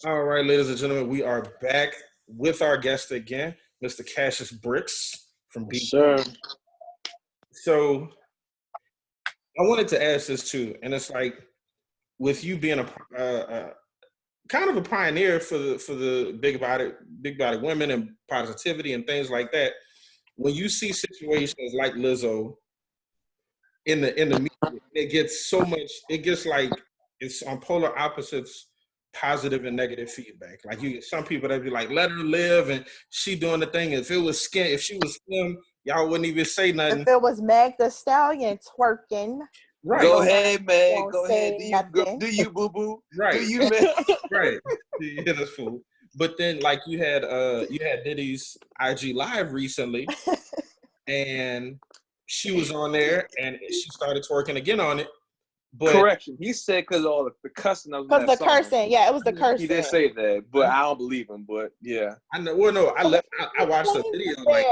All right, ladies and gentlemen, we are back with our guest again, Mr. Kassius Brikkz from Pt2. Sure. So I wanted to ask this too, and it's like with you being a kind of a pioneer for the big body women and positivity and things like that. When you see situations like Lizzo in the media, it gets like it's on polar opposites, positive and negative feedback. Like you get some people that be like, let her live and she doing the thing. If she was slim, y'all wouldn't even say nothing. If it was Meg the Stallion twerking. Right. Go ahead, Meg. Go ahead. Do you boo boo? Right. Do you, man? Right. Yeah, that's cool. But then like you had Diddy's IG Live recently and she was on there and she started twerking again on it. But correction, he said because all the cussing. Because the cursing, yeah, it was the cursing. He did say that, but I don't believe him. But yeah, I know. Well, no, I watched the video. Like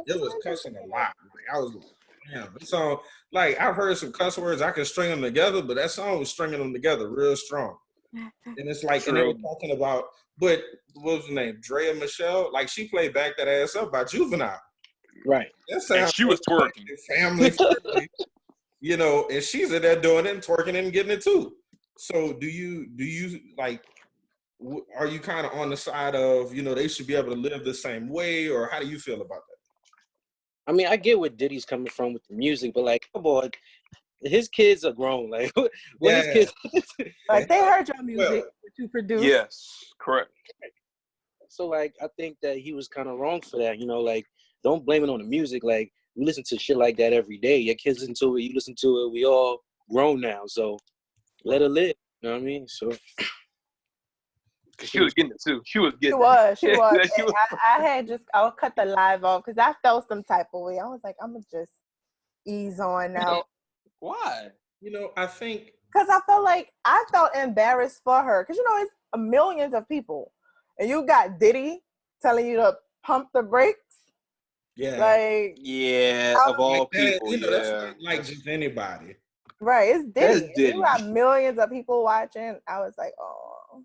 it was cussing a lot. Like, I was like, damn. That song, like I've heard some cuss words. I can string them together, but that song was stringing them together real strong. And it's like, and they were talking about, but what was her name? Drea Michelle. Like she played Back That Ass Up by Juvenile. Right. And she was twerking. Family friendly. You know, and she's in there doing it and twerking and getting it too. So do you like, are you kind of on the side of, you know, they should be able to live the same way, or how do you feel about that? I mean, I get where Diddy's coming from with the music, but like, come on, his kids are grown. Like, when his kids, like they heard your music that you produced. Yes, correct. So like, I think that he was kind of wrong for that. You know, like, don't blame it on the music. Like, we listen to shit like that every day. Your kids listen to it. You listen to it. We all grown now, so let her live. You know what I mean? So she was getting it too. She was getting. She was. I'll cut the live off because I felt some type of way. I was like, I'm gonna just ease on now. Why? You know, I think because I felt embarrassed for her because you know it's millions of people, and you got Diddy telling you to pump the brakes. Yeah. Like of all like people, you know, that's not like just anybody. Right, it's Diddy. Diddy. You got millions of people watching. I was like, oh.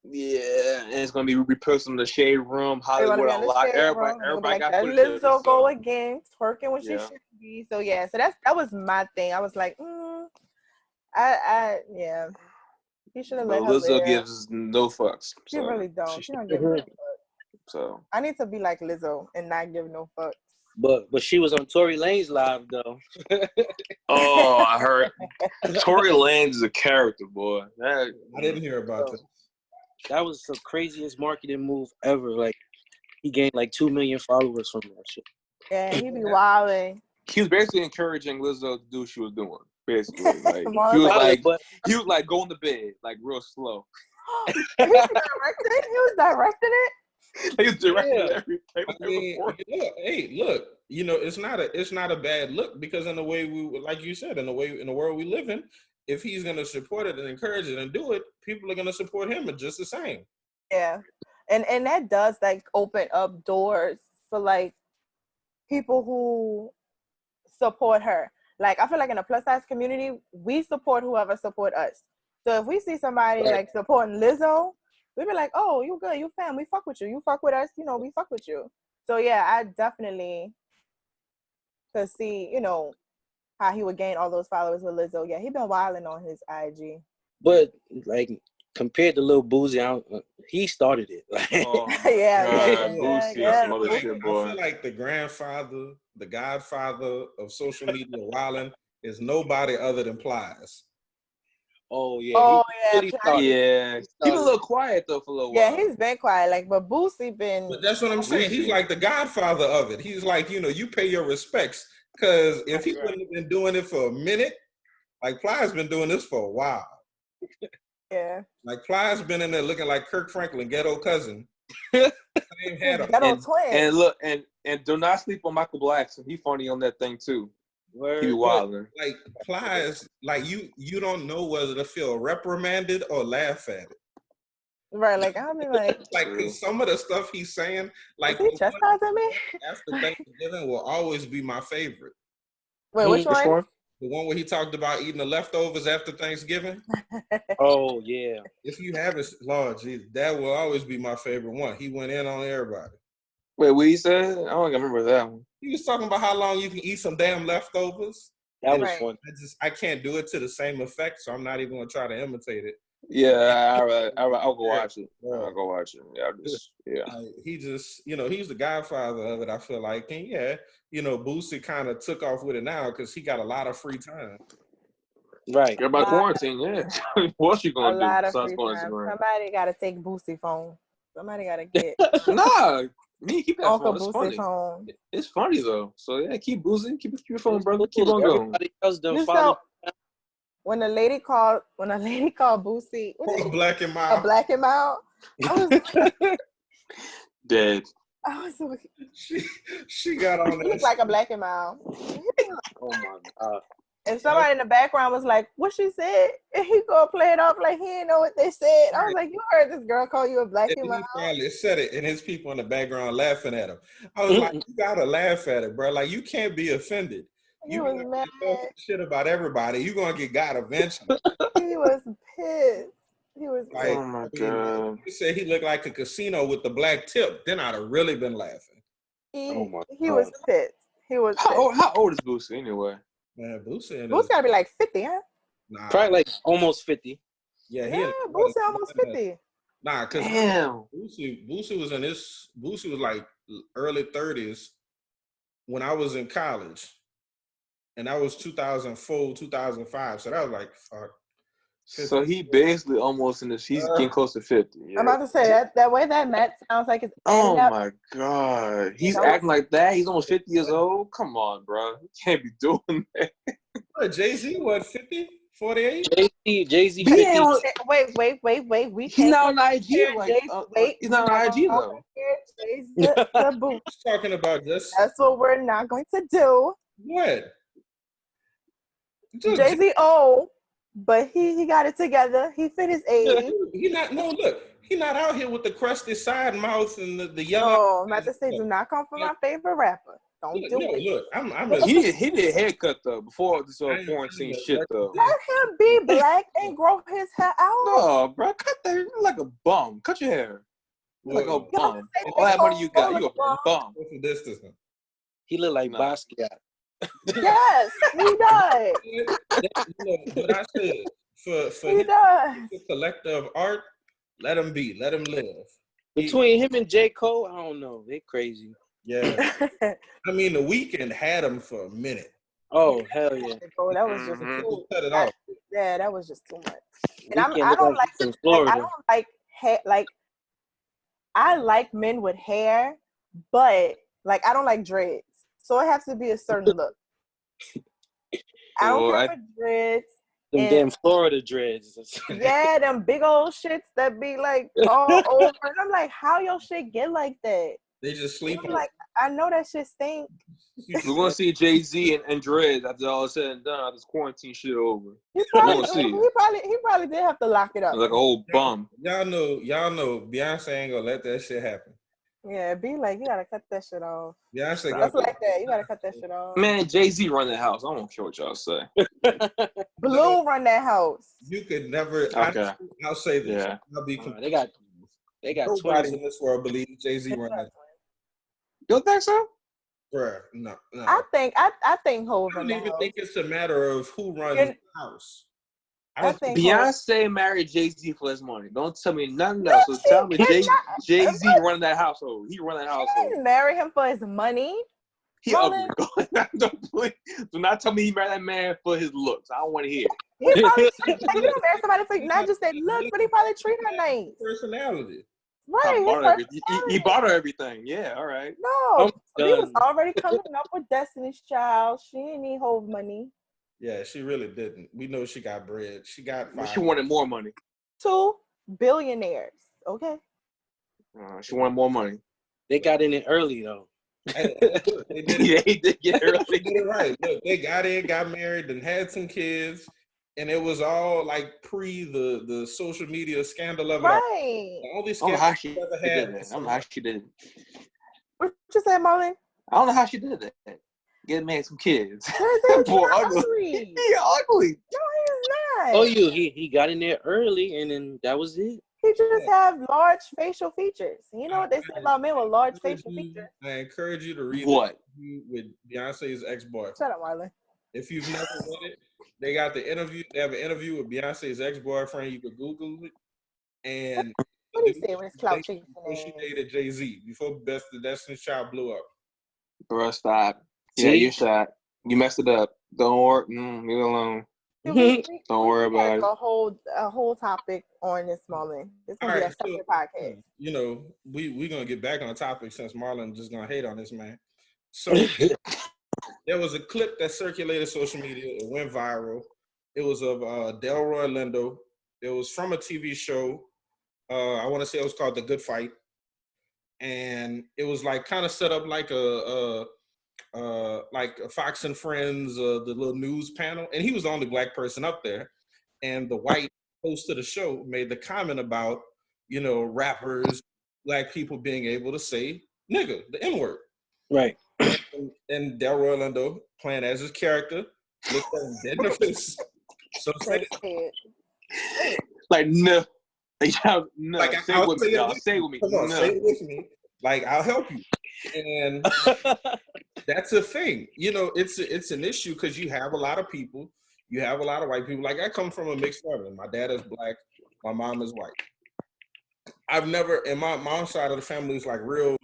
Yeah, and it's gonna be reposted in the Shade Room, Hollywood Unlocked. Everybody got that Lizzo go again, twerking when she should be. So yeah, so that was my thing. I was like, yeah. He should have let her Lizzo live. gives no fucks. She really don't. She don't give no fucks. So I need to be like Lizzo and not give no fucks. But she was on Tory Lanez live though. Oh, I heard Tory Lanez is a character, boy. I didn't hear about that. That was the craziest marketing move ever. Like he gained like 2 million followers from that shit. Yeah, he be wilding. He was basically encouraging Lizzo to do what she was doing. Basically, like he was like going to bed like real slow. He was directing it. He was directing everything. I mean, hey, look, you know, it's not a bad look because in the way we, like you said, in the world we live in, if he's gonna support it and encourage it and do it, people are gonna support him just the same. Yeah, and that does like open up doors for like people who support her. Like I feel like in the plus size community, we support whoever support us. So if we see somebody like supporting Lizzo, we be like, oh, you good, you fam, we fuck with you. You fuck with us, you know, we fuck with you. So yeah, I definitely could see, you know, how he would gain all those followers with Lizzo. Yeah, he been wilding on his IG. But like compared to Lil Boosie, he started it. Boosie, boy. I feel like the grandfather, the godfather of social media wilding is nobody other than Plies. Oh yeah. He's been a little quiet though for a little while. Yeah, he's been quiet. Like, but Boosie been. But that's what I'm saying. He's like the godfather of it. He's like, you know, you pay your respects because if he wouldn't have been doing it for a minute, like Plies been doing this for a while. Yeah. Like Plies been in there looking like Kirk Franklin, ghetto cousin. Ghetto twin. And look, and do not sleep on Michael Blackson. He funny on that thing too. He be wilding. Like Plies, like you don't know whether to feel reprimanded or laugh at it. Right, like I'll be like, cause some of the stuff he's saying, like is he chastising me? After Thanksgiving will always be my favorite. Wait, which one? The one where he talked about eating the leftovers after Thanksgiving. Oh yeah. If you haven't, Lord Jesus, that will always be my favorite one. He went in on everybody. Wait, what he said? I don't remember that one. He was talking about how long you can eat some damn leftovers. That was fun. I can't do it to the same effect, so I'm not even gonna try to imitate it. Yeah, I'll go watch it. I'll go watch it. Yeah. He just, he's the godfather of it. I feel like, and Boosie kind of took off with it now because he got a lot of free time. Right. You're about quarantine, yeah. What you gonna do? A lot of free time. Somebody got to take Boosie phone. Somebody got to get. Nah, me keep that Uncle phone. It's Boosie funny. Phone. It's funny though. So yeah, keep boosting. Keep your phone, brother. Keep on going. Everybody else done follow. When a lady called Boosie, Black and Mild. A Black and Mild. I was dead. I was like, she got on. He looked like a Black and Mild. Oh my God. And somebody in the background was like, "What she said?" And he gonna play it off like he didn't know what they said. I was like, "You heard this girl call you a Black and Mild?" He probably said it, and his people in the background laughing at him. I was like, "You gotta laugh at it, bro. Like you can't be offended. You was mad. Shit about everybody. You gonna get got eventually." He was pissed. He was like, oh my God. You said he looked like a casino with the black tip. Then I'd have really been laughing. He was pissed. He was. How old is Boosie anyway? Man, Boosie gotta be like 50, huh? Nah. Probably like almost 50. Yeah, Boosie almost 50. Nah, because Boosie was like early 30s when I was in college. And that was 2004, 2005. So that was like, fuck. 50. So he basically almost he's getting close to 50. Yeah. I'm about to say that way that Matt sounds like it's. Oh my God. He's acting like that. He's almost 50 years old. Come on, bro. You can't be doing that. Jay-Z, what, 50? 48? Jay-Z. Wait. He's not on IG. He's not on IG though. The boot. Talking about this. That's what we're not going to do. What? Jay-Z old, but he got it together. He fit his age. He not out here with the crusty side mouth and the yellow. No, I'm about to say, do not come for my favorite rapper. Don't do it. Look, I'm he did a haircut though before this quarantine shit though. Let him be black and grow his hair out. No, bro, cut that. You look like a bum. Cut your hair. You look like a bum. All that money you got, you a bum. He look like Basquiat. Yes, he does. What I said for he does. The collector of art, let him be, let him live. Between him and J. Cole, I don't know. They crazy. Yeah. I mean, The Weeknd had him for a minute. Oh, hell yeah. Oh, that was just too cut it off. Yeah, that was just too much. And I don't like I like men with hair, but like I don't like dreads. So it has to be a certain look. I don't care for dreads. Them damn Florida dreads. Yeah, them big old shits that be like all over. And I'm like, how your shit get like that? They just sleep. Like, I know that shit stink. We're gonna see Jay-Z and dreads after all is said and done. After this quarantine shit over. He probably did have to lock it up. Like an old bum. Y'all know, Beyonce ain't gonna let that shit happen. Yeah, be like, you gotta cut that shit off. Beyonce stuff like that. You gotta cut that shit off. Man, Jay-Z run that house. I don't care what y'all say. Blue run that house. You could never. Okay. I'll say this. Yeah. I'll be they got nobody in this world believes Jay-Z run that. You don't think so? Bruh, no. I think Hov. I don't even think it's a matter of who runs the house. I think Beyonce married Jay-Z for his money. Don't tell me nothing else. So tell me Jay-Z running that household. He run that household. He didn't marry him for his money. He ugly. Do not tell me he married that man for his looks. I don't want to hear. He probably you don't marry somebody for not just their looks, but he probably treat her nice. Personality. Right. He bought her everything. Yeah, all right. No, he was already coming up with Destiny's Child. She didn't need Hov money. Yeah, she really didn't. We know she got bread. She got five. She wanted more money. 2 billionaires. Okay. She wanted more money. They got in it early though. They did it. He did get early. They did it right. Look, they got in, got married, and had some kids. And it was all like pre the social media scandal of it. Right. All these I don't know how she ever had. I don't know how she did it. What you say, Marlon? I don't know how she did that. Get a man some kids. Boy, ugly. He ugly. No, he's not. Oh, he got in there early, and then that was it. He just have large facial features. You know what they say about men with large facial features? I encourage you to read what with Beyonce's ex-boyfriend. Shut up, Marlon. If you've never read it, they got the interview. They have an interview with Beyonce's ex-boyfriend. You could Google it. And what do you say when it's clout chasing? Before she dated Jay-Z, before the Destiny's Child blew up. Bro, stop. Yeah, you shot. You messed it up. Don't worry. Leave it alone. Don't worry about it. A whole topic on this, Marlon. It's gonna be a separate podcast. You know, we gonna get back on the topic since Marlon just gonna hate on this man. So there was a clip that circulated social media. It went viral. It was of Delroy Lindo. It was from a TV show. I want to say it was called The Good Fight, and it was like kind of set up like a Fox and Friends, the little news panel, and he was the only black person up there. And the white host of the show made the comment about, you know, rappers, black people being able to say nigga, the N-word. Right. And Delroy Lindo, playing as his character, looked at him dead in the face. So like no. No, like, say with me, y'all. Say with me. Come on, say it with me. Like, I'll help you. And that's a thing. You know, it's an issue because you have a lot of people. You have a lot of white people. Like, I come from a mixed family. My dad is black. My mom is white. I've never, and my mom's side of the family is like rural,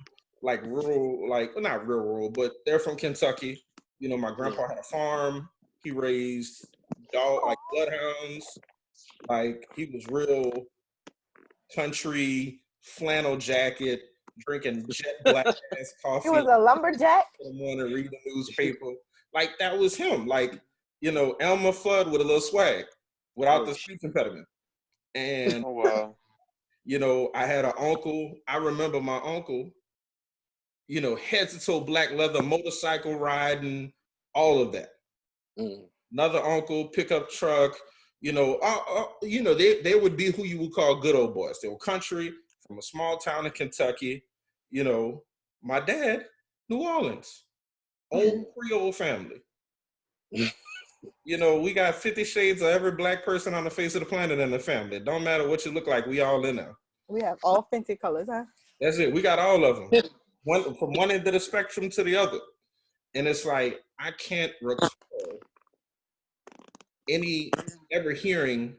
well, not real rural, but they're from Kentucky. You know, my grandpa had a farm. He raised bloodhounds. Like, he was real country, flannel jacket, drinking jet black ass coffee. He was a lumberjack. In the morning, reading the newspaper. Like, that was him. Like, you know, Elmer Fudd with a little swag, without the speech impediment. And you know, I had an uncle. I remember my uncle, you know, head to toe black leather, motorcycle riding, all of that. Another uncle, pickup truck. You know, they would be who you would call good old boys. They were country from a small town in Kentucky. You know, my dad, New Orleans, old Creole family. You know, we got 50 shades of every black person on the face of the planet in the family. It don't matter what you look like, we all in there. We have all Fenty colors, huh? That's it. We got all of them. From one end of the spectrum to the other. And it's like, I can't recall ever hearing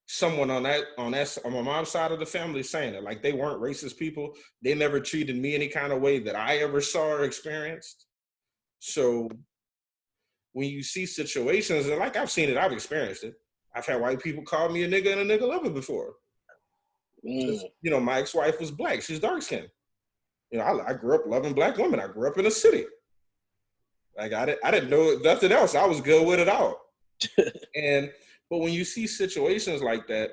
someone on my mom's side of the family saying it. Like, they weren't racist people. They never treated me any kind of way that I ever saw or experienced. So when you see situations, and like I've seen it, I've experienced it. I've had white people call me a nigga and a nigga lover before. You know, my ex-wife was black. She's dark-skinned. You know, I grew up loving black women. I grew up in a city. Like, I didn't know nothing else. I was good with it all. But when you see situations like that,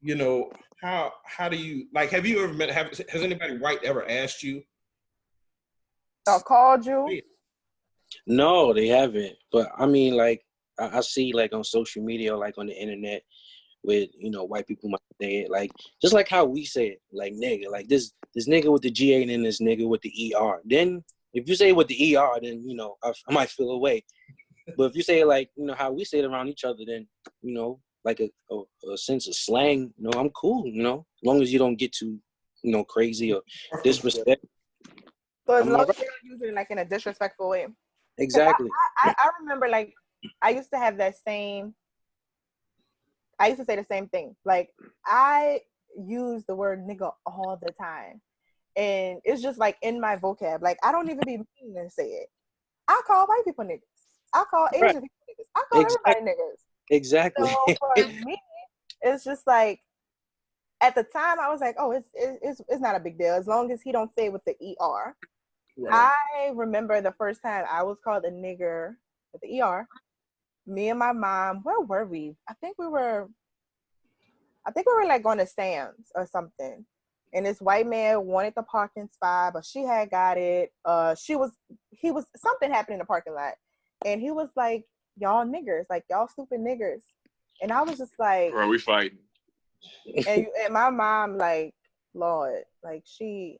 you know, how do you, like, have you ever has anybody white ever asked you? Or called you? No, they haven't. But I mean, like, I see, like, on social media, like on the internet, with, you know, white people might say it, like, just like how we say it, like nigga, like this nigga with the GA and then this nigga with the ER. Then if you say it with the ER, then, you know, I might feel away. But if you say it like, you know, how we say it around each other, then, you know, like a sense of slang, you know, I'm cool, you know, as long as you don't get too, you know, crazy or disrespect. So as long as you're not using it like in a disrespectful way. Exactly. I remember, like, I used to say the same thing. Like, I use the word nigga all the time. And it's just like in my vocab. Like, I don't even be mean to say it. I call white people niggas. I call Asian people niggas. I call everybody niggas. Exactly. So for me, it's just like, at the time I was like, oh, it's not a big deal as long as he don't say it with the ER. Right. I remember the first time I was called a nigger with the ER. Me and my mom, where were we? I think we were like going to Sam's or something. And this white man wanted the parking spot, but she had got it. Something happened in the parking lot. And he was like, y'all niggers, like, y'all stupid niggers. And I was just like, bro, we fighting. And my mom, like, Lord, like, she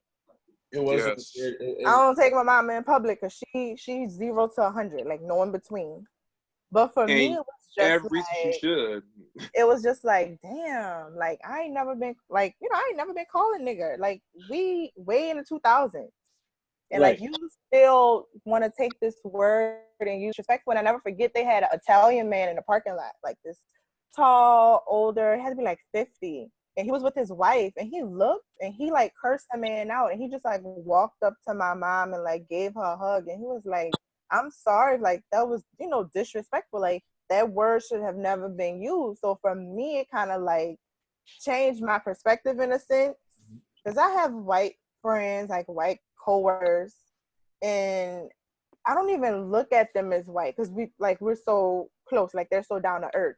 It wasn't. Yes. I don't take my mom in public because she's 0 to 100, like no in between. But for me, it was just everything she should. It was just like, damn, like I ain't never been like, I ain't never been calling nigga. Like we way in the 2000s. And Right. like you still want to take this word and use respectful. And I never forget they had an Italian man in the parking lot, like this tall, older, had to be like 50. And he was with his wife and he looked and he like cursed the man out. And he just like walked up to my mom and like gave her a hug. And he was like, I'm sorry, like that was, disrespectful. Like that word should have never been used. So for me, it kind of like changed my perspective in a sense. Because I have white friends, like white coworkers, and I don't even look at them as white because we're so close, like they're so down to earth.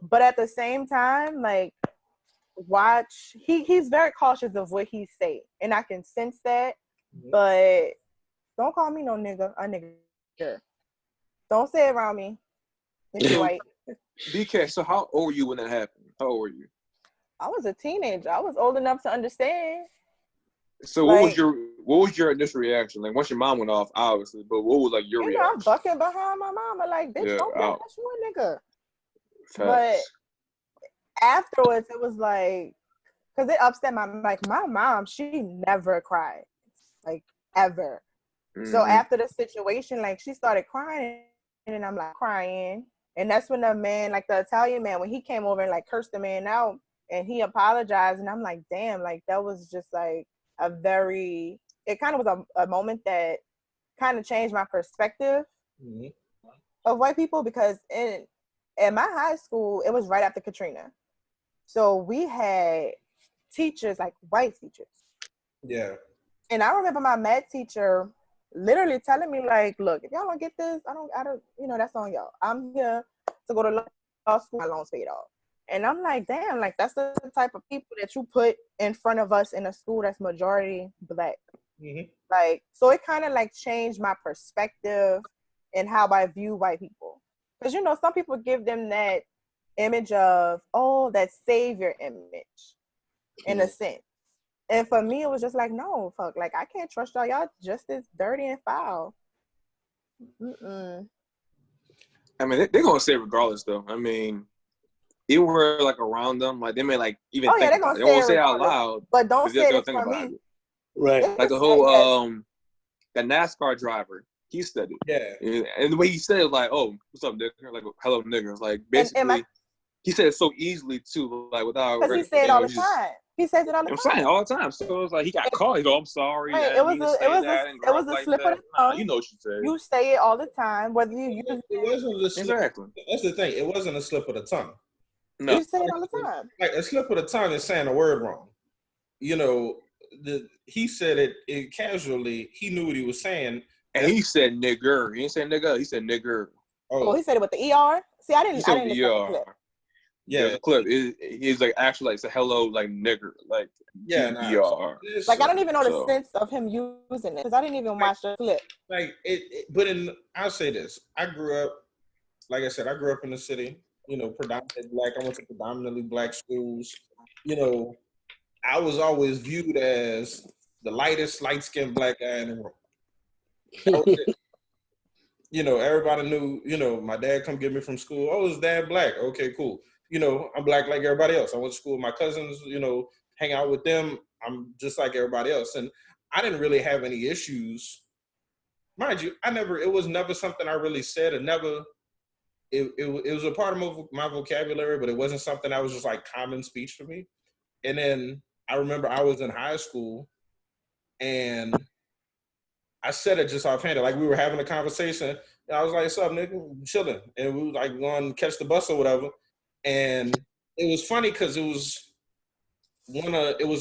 But at the same time, like he's very cautious of what he say, and I can sense that. But don't call me no nigga, a nigga. Don't say it around me if you're white. BK, so how old were you when that happened? How old were you? I was a teenager. I was old enough to understand. So what was your initial reaction? Like once your mom went off, obviously, but what was like your reaction? I'm bucking behind my mama, like, bitch, don't be you a nigga. Facts. But afterwards, it was like, because it upset my mom. She never cried, like ever. So after the situation, like she started crying, and I'm like crying, and that's when the man, like the Italian man, when he came over and like cursed the man out, and he apologized, and I'm like, damn, like that was just like it kind of was a moment that kind of changed my perspective of white people, because in my high school, it was right after Katrina. So we had teachers, like white teachers. Yeah. And I remember my math teacher literally telling me, like, look, if y'all don't get this, I don't, that's on y'all. I'm here to go to law school, my loans paid off. And I'm like, damn, like that's the type of people that you put in front of us in a school that's majority Black. Like, so it kind of like changed my perspective and how I view white people. Because, some people give them that image of, that savior image in a sense. And for me, it was just like, no, fuck, like I can't trust y'all. Y'all just as dirty and foul. I mean, they're going to say it regardless, though. I mean, even we're like around them, like they may like even think about it. They won't say it out loud, but don't say they'll it think for about me. it. Right. Like the whole that NASCAR driver, he said it. Yeah. And the way he said it, like, oh, what's up, nigga? Like, hello, nigga. Like basically, he said it so easily too, like without. Because he said it all the time. He says it all the time. I'm saying all the time. So it's like he got caught. He go, I'm sorry. Right. It was a slip of the tongue. You know what you said. You say it all the time, whether you use it. Wasn't a slip. Exactly. That's the thing. It wasn't a slip of the tongue. No. You say it all the time. Like a slip of the tongue is saying a word wrong. He said it casually. He knew what he was saying. And he said nigger. He didn't say nigga. He said nigger. Oh, he said it with the ER? See, I didn't the ER. Yeah, there's a clip. He's like actually like, say hello, like nigger. Like, ER. Like, I don't even know the sense of him using it because I didn't even watch the clip. Like, but I'll say this. I grew up, like I said, in the city. Predominantly Black. I went to predominantly Black schools. I was always viewed as the lightest, light-skinned Black guy in the room. That was it. Everybody knew, my dad come get me from school. Oh, is dad Black? Okay, cool. I'm Black like everybody else. I went to school with my cousins, hang out with them. I'm just like everybody else. And I didn't really have any issues. Mind you, it was never something I really said. It was a part of my vocabulary, but it wasn't something that was just like common speech for me. And then I remember I was in high school and I said it just offhanded. Like we were having a conversation. And I was like, what's up, nigga? Chilling. And we was like going to catch the bus or whatever. And it was funny because it was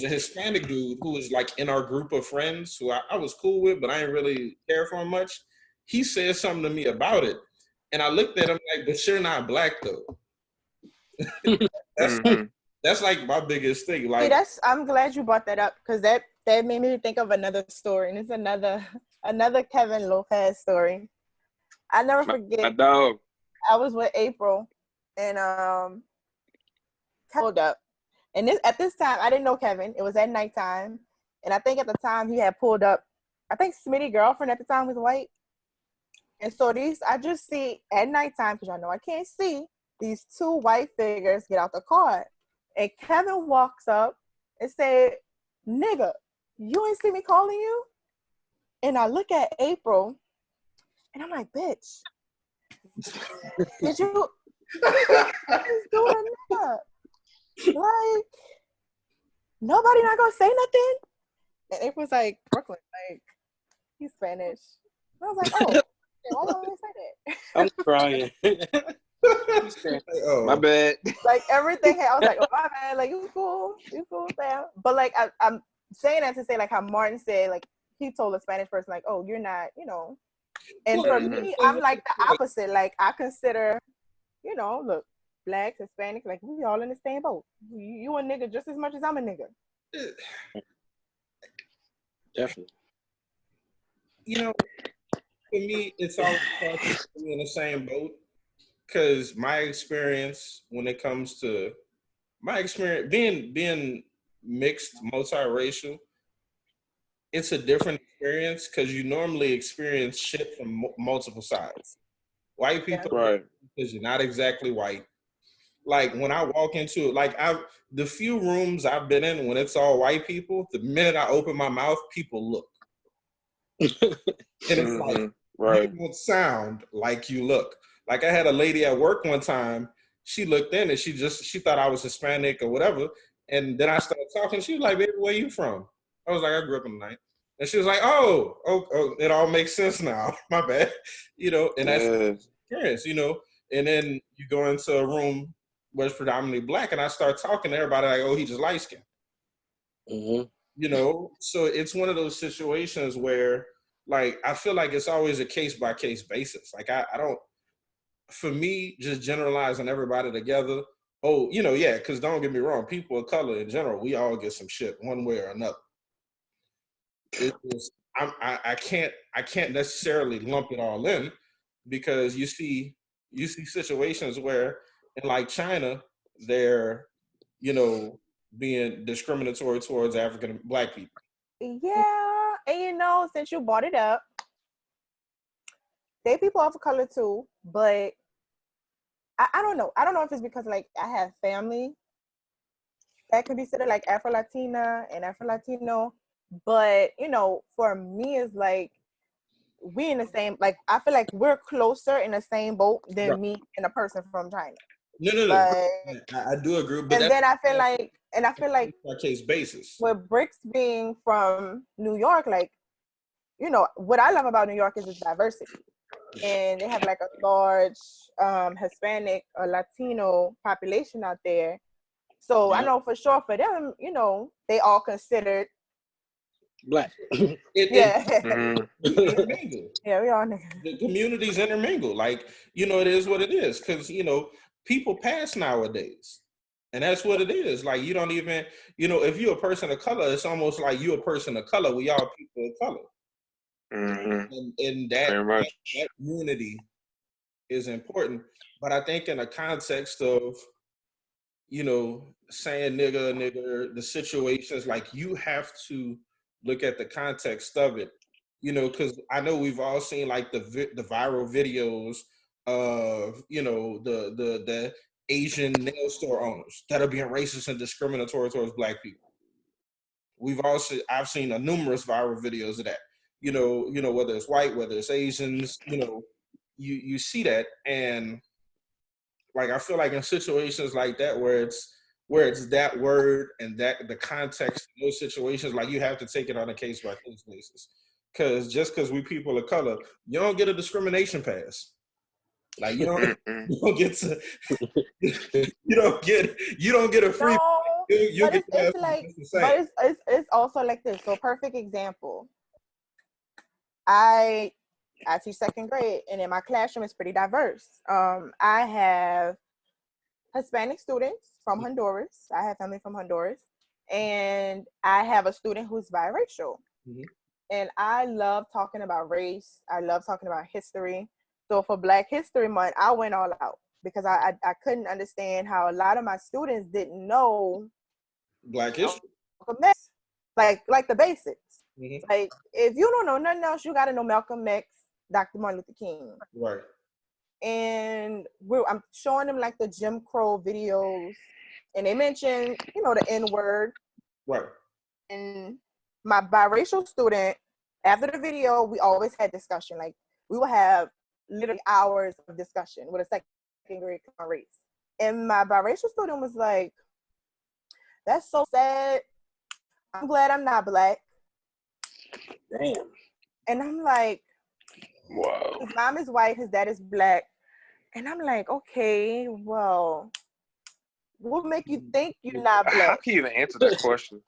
a Hispanic dude who was like in our group of friends who I was cool with, but I didn't really care for him much. He said something to me about it. And I looked at him like, but you're not Black though. That's like my biggest thing. Like, I'm glad you brought that up because that made me think of another story, and it's another Kevin Lopez story. I never forget. My dog. I was with April, and pulled up, and at this time I didn't know Kevin. It was at nighttime, And I think at the time he had pulled up, I think Smitty's girlfriend at the time was white. And so I just see at nighttime, because I know I can't see, these two white figures get out the car. And Kevin walks up and said, nigga, you ain't see me calling you? And I look at April and I'm like, bitch, did you just do a nigga? Like, nobody not gonna say nothing? And April's like, Brooklyn, like, he's Spanish. And I was like, oh, why don't they say that? I'm crying. Oh. My bad. Like everything, I was like, oh my bad, like you cool, Sam. But like I'm saying that to say like how Martin said, like he told a Spanish person like, oh, you're not, you know. And for me, I'm like the opposite. Like I consider, you know, look, blacks, Hispanics, like we all in the same boat. You a nigga just as much as I'm a nigga. Definitely. You know, for me, it's always hard to be in the same boat because my experience when it comes to being mixed, multiracial, it's a different experience because you normally experience shit from multiple sides. White people, right? Because you're not exactly white. Like when I walk into like the few rooms I've been in when it's all white people, the minute I open my mouth, people look. And it's like, right. You don't sound like you look. Like I had a lady at work one time, she looked in and she thought I was Hispanic or whatever. And then I started talking. She was like, baby, where you from? I was like, I grew up in the night. And she was like, oh, it all makes sense now. My bad. You know, and that's experience, you know. And then you go into a room where it's predominantly black and I start talking to everybody like, oh, he just light skinned. Mm-hmm. You know, so it's one of those situations where like I feel like it's always a case by case basis. Like I don't, for me, just generalizing everybody together. Oh, you know, yeah, because don't get me wrong, people of color in general, we all get some shit one way or another. I can't necessarily lump it all in because you see situations where in like China, they're, you know, being discriminatory towards African black people. Yeah, and you know, since you brought it up, they people of color too, but I don't know. I don't know if it's because like I have family that could be considered like Afro-Latina and Afro-Latino, but you know, for me it's like we in the same, like I feel like we're closer in the same boat than Right. me and a person from China. No. Like, I do agree, but and then I feel like on a case basis. with Brikkz being from New York, like, you know, what I love about New York is its diversity. And they have like a large Hispanic or Latino population out there. So I know for sure for them, you know, they all considered black. Yeah, intermingle. Yeah, we all niggas. The communities intermingle. Like, you know, it is what it is. Because, you know, people pass nowadays. And that's what it is. Like, you don't even, you know, if you're a person of color, it's almost like you're a person of color. We all people of color. And that unity is important. But I think in the context of, you know, saying nigga, the situations, like you have to look at the context of it, you know, because I know we've all seen like the viral videos of, you know, the Asian nail store owners that are being racist and discriminatory towards black people. I've seen numerous viral videos of that. You know, whether it's white, whether it's Asians, you know, you see that, and like I feel like in situations like that where it's that word and that the context of those situations, like you have to take it on a case by case basis. Because just because we people of color, you don't get a discrimination pass. Like you don't get to you don't get a free. No, but it's like, but it's also like this. So perfect example. I teach second grade, and in my classroom it's pretty diverse. I have Hispanic students from Honduras. I have family from Honduras, and I have a student who's biracial. Mm-hmm. And I love talking about race. I love talking about history. So for Black History Month, I went all out because I couldn't understand how a lot of my students didn't know Black history. like the basics. Mm-hmm. Like if you don't know nothing else, you got to know Malcolm X, Dr. Martin Luther King. Right. And I'm showing them like the Jim Crow videos, and they mention, the N-word. Right. And my biracial student, after the video, we always had discussion. Like we would have literally hours of discussion with a second grade race. And my biracial student was like, "That's so sad. I'm glad I'm not black." Damn. And I'm like, Wow. his mom is white, his dad is black. And I'm like, okay, well, what make you think you're not black? How can you even answer that question?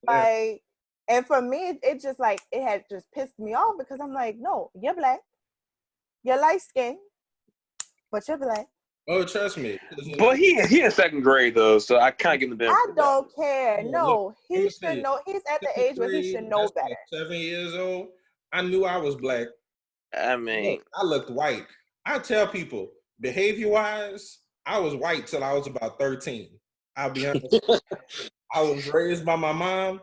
Like, and for me, it just like, it had just pissed me off because I'm like, no, you're black. You're light skinned, but you're black. Oh, trust me. But he in second grade though, so I can't give him the benefit. I don't care. No, he let me should know. He's at the age where he should know that's better. like 7 years old. I knew I was black. I mean, Look, I looked white. I tell people, behavior-wise, I was white till I was about 13. I'll be honest. I was raised by my mom.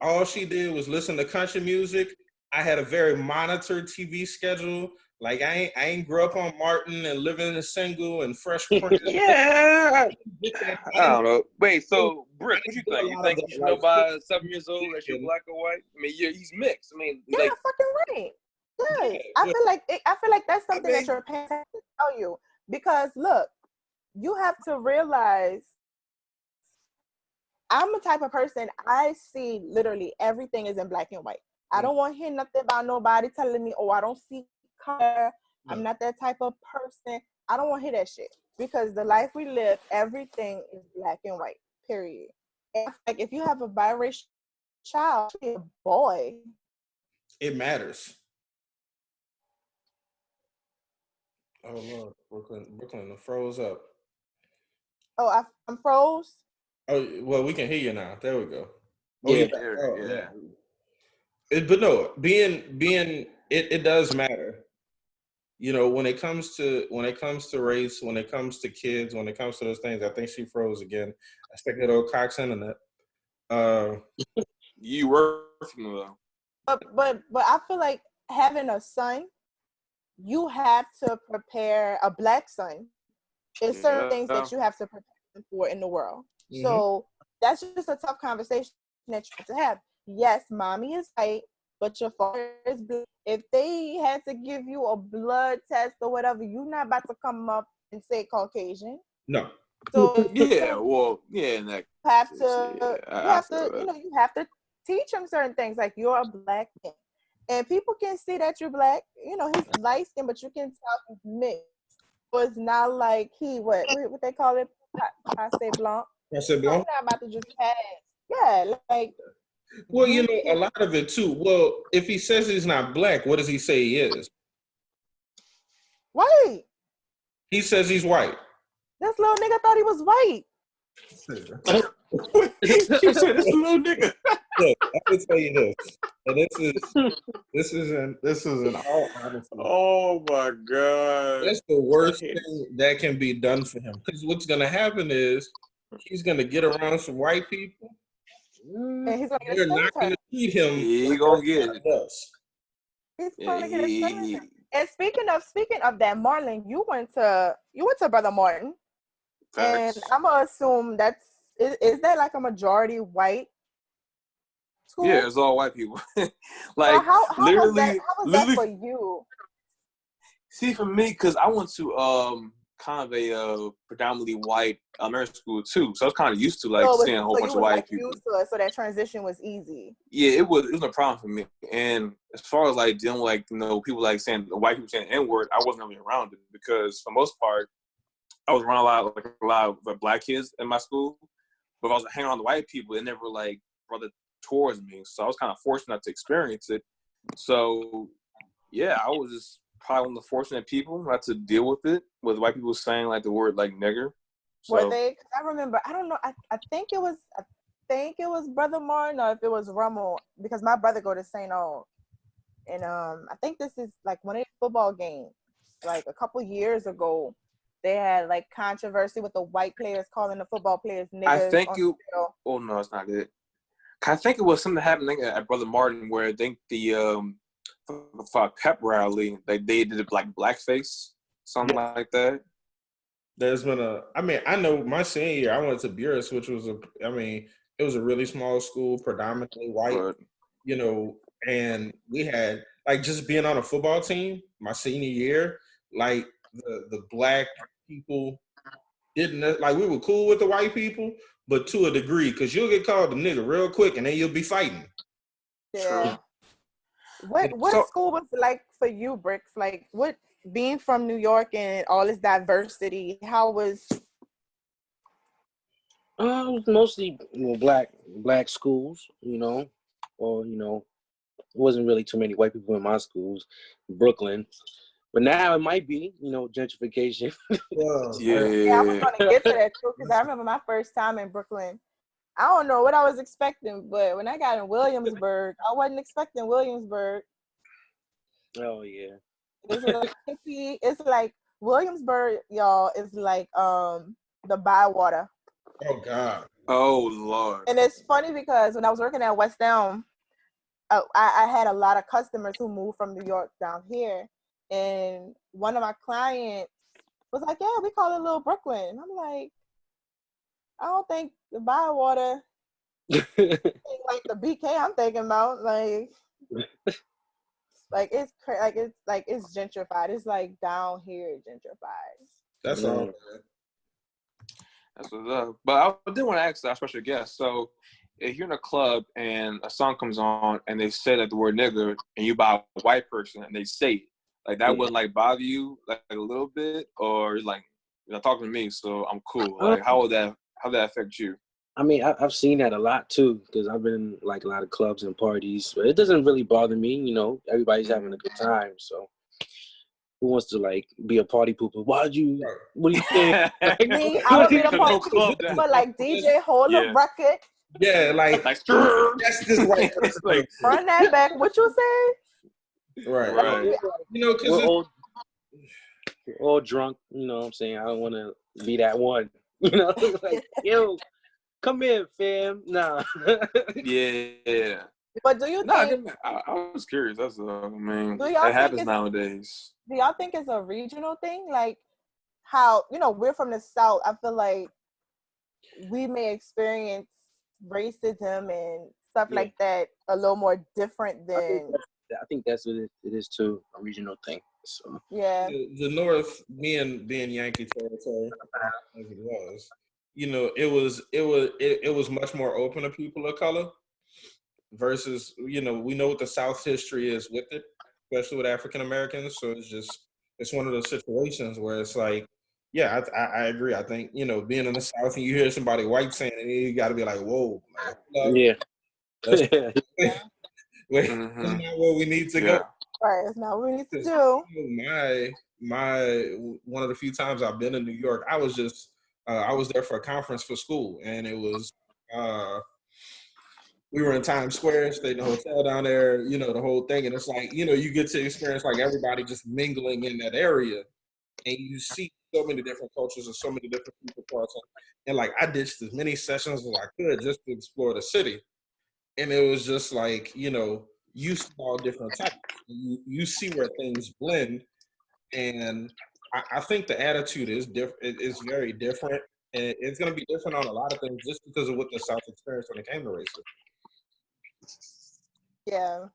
All she did was listen to country music. I had a very monitored TV schedule. Like I ain't grew up on Martin and living single and Fresh Prince. yeah. I don't know. Wait, so Brick, what you think? You think you should know by 7 years old that you're black or white? I mean, he's mixed. I mean, Yeah, fucking right. Yes. I feel like that's something that your parents have to tell you, because look, you have to realize I'm the type of person, I see literally everything is in black and white. I don't want to hear nothing about nobody telling me, oh, I don't see color. I'm not that type of person. I don't want to hear that shit, because the life we live, everything is black and white, period. And like if you have a biracial child, a boy, it matters. Oh Lord, Brooklyn froze up. Oh, I'm froze. Oh well, we can hear you now. There we go. Oh, yeah. Yeah. But no, it does matter. When it comes to race, when it comes to kids, when it comes to those things, I think she froze again. I stuck that old Cox internet. You were from though. But I feel like having a son, you have to prepare a black son. There's certain things that you have to prepare for in the world. Mm-hmm. So that's just a tough conversation that you have to have. Yes, mommy is white, but your father is black. If they had to give you a blood test or whatever, you're not about to come up and say Caucasian. No. So yeah, well, yeah, and that you have you have to teach them certain things, like you're a black man, and people can see that you're black. He's light skinned, but you can tell he's mixed. So it's not like what they call it, passe blanc. Passe blanc. I'm not about to just pass. Yeah, like. Well, a lot of it too. Well, if he says he's not black, what does he say he is? White. He says he's white. This little nigga thought he was white. He said this little nigga. Look, I can tell you this, and this is an all honesty. Oh my God! That's the worst thing that can be done for him, because what's gonna happen is he's gonna get around some white people. And he's gonna They're not gonna treat him. He gonna get it. He's gonna get it. And speaking of that, Marlon, you went to Brother Martin. Facts. And I'm gonna assume is that like a majority white school? Yeah, it's all white people. Like, so how literally, was that for you? See, for me, because I went to kind of a predominantly white elementary school too, so I was kind of used to seeing a whole bunch of white people. So that transition was easy. Yeah, it was no problem for me. And as far as dealing with people saying white people saying N-word, I wasn't really around it, because for the most part, I was around a lot of black kids in my school, but if I was hanging around the white people, it never brought it towards me. So I was kind of fortunate to experience it. So yeah, I was just probably one of the fortunate people not to deal with it, with white people saying the word nigger. So, were they? Cause I remember, I don't know. I think it was Brother Martin, or if it was Rummel, because my brother go to St. Aug, and I think this is one of the football games, a couple years ago. They had controversy with the white players calling the football players niggers. I think you. Oh no, it's not it. I think it was something that happened at Brother Martin where I think the for a pep rally they did like blackface, something like that. There's been I know my senior year, I went to Burris, which was it was a really small school, predominantly white, and we had, like, just being on a football team my senior year, like, the black people didn't, like, we were cool with the white people, but to a degree, because you'll get called a nigga real quick and then you'll be fighting. Yeah. What school was it like for you, Brikkz? Like, what, being from New York and all this diversity, how was? Mostly black schools, or it wasn't really too many white people in my schools, Brooklyn. But now it might be, gentrification. Yeah, I was gonna get to that too, because I remember my first time in Brooklyn. I don't know what I was expecting, but when I got in Williamsburg, I wasn't expecting Williamsburg. Oh yeah. It's like hippie. It's like Williamsburg, y'all, is like the Bywater. Oh God. Oh Lord. And it's funny because when I was working at West Elm, I had a lot of customers who moved from New York down here, and one of my clients was like, "Yeah, we call it Little Brooklyn." And I'm like, I don't think the Bywater like the BK I'm thinking about. Like it's gentrified. It's like down here gentrified. That's all. That's what's up. But I did want to ask our special guest. So, if you're in a club and a song comes on and they say that the word nigger and you buy a white person and they say it, like that would like bother you like a little bit, or like, you're not talking to me, so I'm cool. Like, how that affect you? I mean, I've seen that a lot too, because I've been like a lot of clubs and parties, but it doesn't really bother me. Everybody's having a good time, so who wants to like be a party pooper? What do you think? Me, I would be a party pooper, but like DJ, hold a record. Yeah, like that's just white person. Like, run that back. What you say? Right. Because we're all drunk. You know what I'm saying? I don't want to be that one. Like, yo, come here, fam. Nah. Yeah. But do you think? I was curious. That's that happens nowadays. Do y'all think it's a regional thing? Like how we're from the South. I feel like we may experience racism and stuff like that a little more different than. I think that's what it is too, a regional thing. So yeah, the North, being Yankee territory, as it was, it was much more open to people of color. Versus, we know what the South history is with it, especially with African Americans. So it's one of those situations where it's like, yeah, I agree. I think, being in the South and you hear somebody white saying it, you got to be like, whoa, man. Yeah. That's not where we need to go. Right, it's not what we need to do. My one of the few times I've been in New York, I was there for a conference for school, and it was we were in Times Square, stayed in a hotel down there, the whole thing. And it's like, you get to experience like everybody just mingling in that area. And you see so many different cultures and so many different people crossing. And like, I ditched as many sessions as I could just to explore the city. And it was just like, you see all different types. You see where things blend. And I think the attitude is different. It's very different. And it's going to be different on a lot of things just because of what the South experienced when it came to racism. Yeah.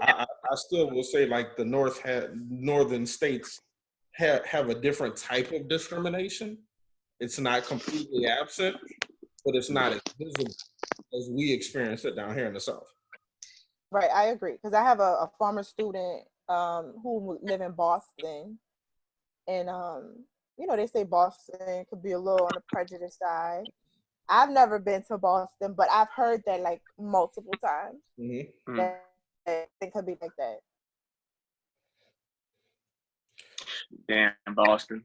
I still will say like the northern states have a different type of discrimination. It's not completely absent, but it's not as visible as we experience it down here in the South. Right, I agree. Because I have a former student who live in Boston, and they say Boston could be a little on the prejudice side. I've never been to Boston, but I've heard that like multiple times. Mm-hmm. That it could be like that. Damn, Boston.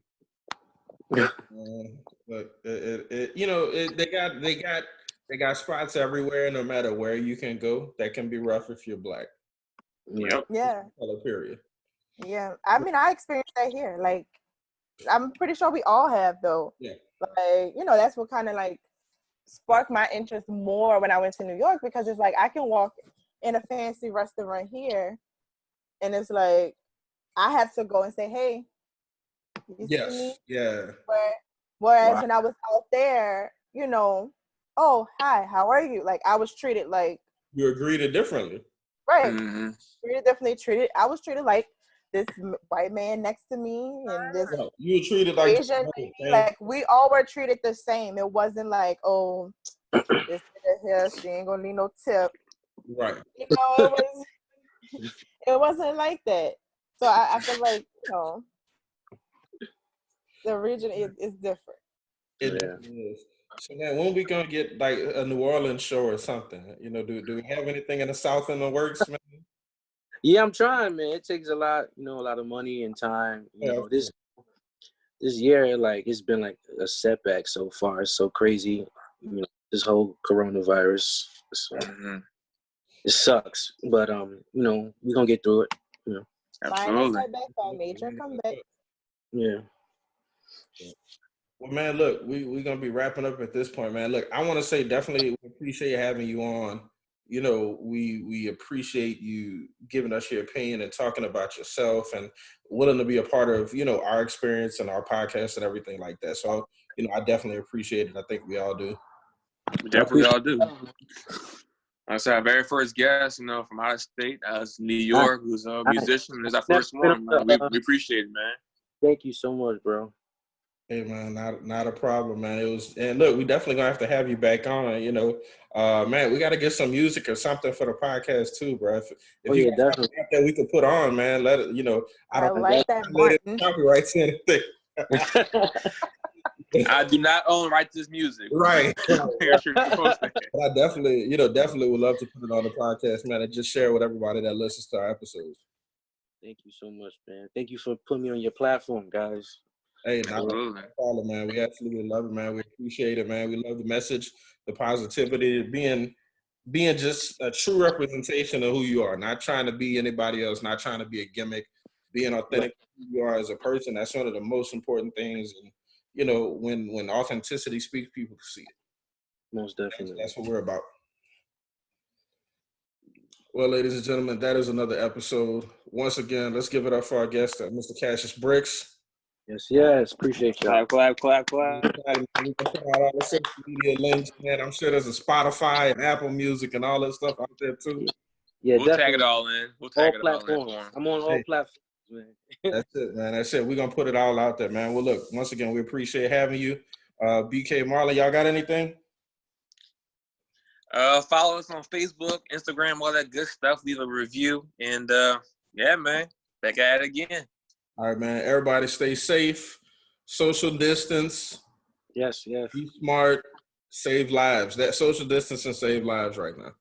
But they got spots everywhere. No matter where you can go, that can be rough if you're black. Yep. Yeah. Color period. Yeah, I mean, I experienced that here. Like, I'm pretty sure we all have though. Yeah. Like, that's what kind of like sparked my interest more when I went to New York, because it's like I can walk in a fancy restaurant here, and it's like I have to go and say, "Hey, you see me?" Yeah. Whereas Wow. when I was out there, oh, hi, how are you? Like, I was treated like, You were greeted differently. right, Mm-hmm. I was treated like this white man next to me and this Right. You were treated like Asian lady. Like, we all were treated the same. It wasn't like, oh, this nigga here, she ain't gonna need no tip. right. It wasn't like that. So I feel like, the region is different. It definitely is. So man, when we gonna get like a New Orleans show or something? Do we have anything in the South in the works, man? Yeah, I'm trying, man. It takes a lot of money and time. This year, like, it's been like a setback so far. It's so crazy. This whole coronavirus. So it sucks, but we're gonna get through it. Absolutely. Major comeback. Yeah. Well, man, look, we're gonna be wrapping up at this point, man. Look, I want to say definitely we appreciate having you on. We appreciate you giving us your opinion and talking about yourself and willing to be a part of, our experience and our podcast and everything like that. So, I definitely appreciate it. I think we all do. We definitely all do. I said our very first guest, from out of state, as New York, who's a musician. This is our first one, man. We appreciate it, man. Thank you so much, bro. Hey man, not a problem, man. And look, we definitely gonna have to have you back on. Man, we got to get some music or something for the podcast too, bro. If you got something that we could put on, man, let it. I like that button. Copyrights anything. I do not own right to this music. Right. But I definitely would love to put it on the podcast, man, and just share with everybody that listens to our episodes. Thank you so much, man. Thank you for putting me on your platform, guys. Hey, not a problem, man. We absolutely love it, man. We appreciate it, man. We love the message, the positivity, being just a true representation of who you are, not trying to be anybody else, not trying to be a gimmick, being authentic who you are as a person. That's one of the most important things. And, when authenticity speaks, people can see it. Most definitely. That's what we're about. Well, ladies and gentlemen, that is another episode. Once again, let's give it up for our guest, Mr. Kassius Brikkz. Yes. Appreciate y'all. Clap. We can put out all the social media links, man. I'm sure there's a Spotify and Apple Music and all that stuff out there too. Yeah, we'll tag it all in. I'm on all platforms, man. That's it, man. That's it. We're gonna put it all out there, man. Well, look, once again, we appreciate having you. BK Marlon, y'all got anything? Follow us on Facebook, Instagram, all that good stuff. Leave a review, and yeah, man, back at it again. All right, man. Everybody stay safe, social distance. Yes. Be smart, save lives. That social distance and save lives right now.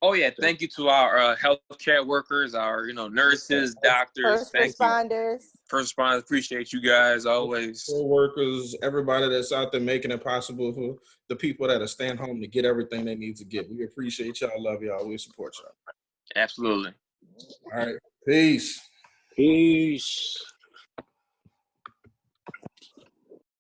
Oh yeah, thank you to our healthcare workers, our nurses, doctors, first responders, appreciate you guys always. Workers, everybody that's out there making it possible for the people that are staying home to get everything they need to get. We appreciate y'all, love y'all, we support y'all. Absolutely. All right, peace.